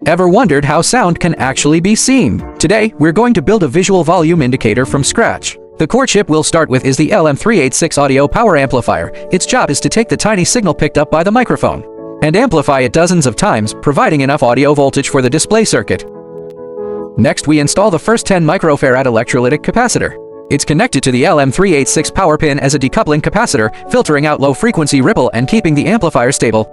Ever wondered how sound can actually be seen? Today, we're going to build a visual volume indicator from scratch. The core chip we'll start with is the LM386 audio power amplifier. Its job is to take the tiny signal picked up by the microphone and amplify it dozens of times, providing enough audio voltage for the display circuit. Next, we install the first 10 microfarad electrolytic capacitor. It's connected to the LM386 power pin as a decoupling capacitor, filtering out low-frequency ripple and keeping the amplifier stable.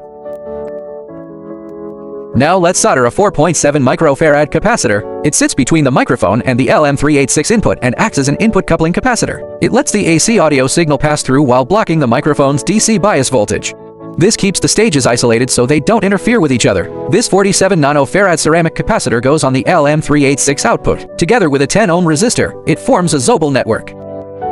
Now let's solder a 4.7 microfarad capacitor. It sits between the microphone and the LM386 input and acts as an input coupling capacitor. It lets the AC audio signal pass through while blocking the microphone's DC bias voltage. This keeps the stages isolated so they don't interfere with each other. This 47 nanofarad ceramic capacitor goes on the LM386 output. Together with a 10 ohm resistor, it forms a Zobel network.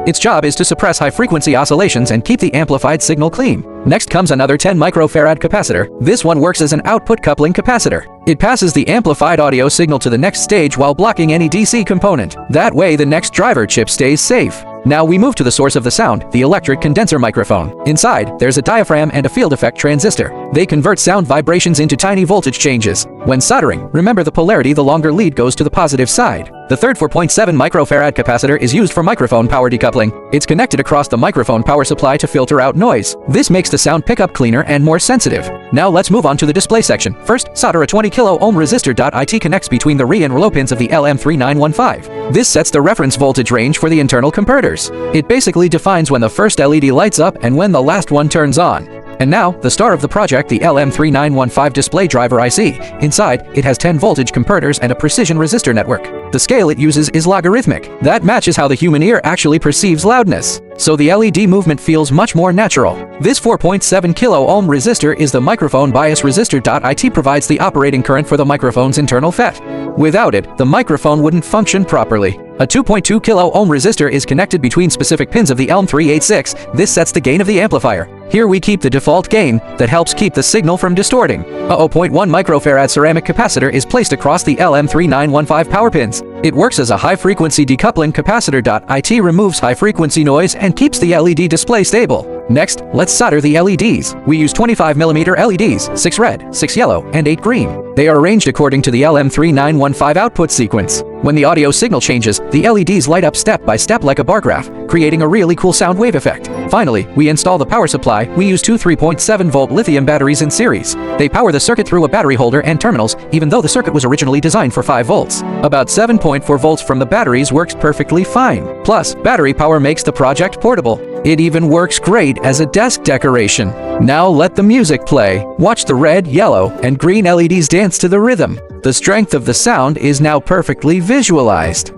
Its job is to suppress high-frequency oscillations and keep the amplified signal clean. Next comes another 10 microfarad capacitor. This one works as an output coupling capacitor. It passes the amplified audio signal to the next stage while blocking any DC component. That way, the next driver chip stays safe. Now we move to the source of the sound, the electric condenser microphone. Inside, there's a diaphragm and a field effect transistor. They convert sound vibrations into tiny voltage changes. When soldering, remember the polarity, the longer lead goes to the positive side. The third 4.7 microfarad capacitor is used for microphone power decoupling. It's connected across the microphone power supply to filter out noise. This makes the sound pickup cleaner and more sensitive. Now let's move on to the display section. First, solder a 20 kilo ohm resistor. It connects between the re and low pins of the LM3915. This sets the reference voltage range for the internal converters. It basically defines when the first LED lights up and when the last one turns on. And now, the star of the project, the LM3915 display driver IC. Inside, it has 10 voltage converters and a precision resistor network. The scale it uses is logarithmic. That matches how the human ear actually perceives loudness. So the LED movement feels much more natural. This 4.7 kilo ohm resistor is the microphone bias resistor. It provides the operating current for the microphone's internal FET. Without it, the microphone wouldn't function properly. A 2.2 kilo ohm resistor is connected between specific pins of the LM386. This sets the gain of the amplifier. Here we keep the default gain that helps keep the signal from distorting. A 0.1 microfarad ceramic capacitor is placed across the LM3915 power pins. It works as a high-frequency decoupling capacitor. It removes high-frequency noise and keeps the LED display stable. Next, let's solder the LEDs. We use 25mm LEDs, 6 red, 6 yellow, and 8 green. They are arranged according to the LM3915 output sequence. When the audio signal changes, the LEDs light up step by step like a bar graph, creating a really cool sound wave effect. Finally, we install the power supply. We use two 3.7-volt lithium batteries in series. They power the circuit through a battery holder and terminals, even though the circuit was originally designed for 5 volts. About 7.4 volts from the batteries works perfectly fine. Plus, battery power makes the project portable. It even works great as a desk decoration. Now let the music play. Watch the red, yellow, and green LEDs dance to the rhythm. The strength of the sound is now perfectly visualized.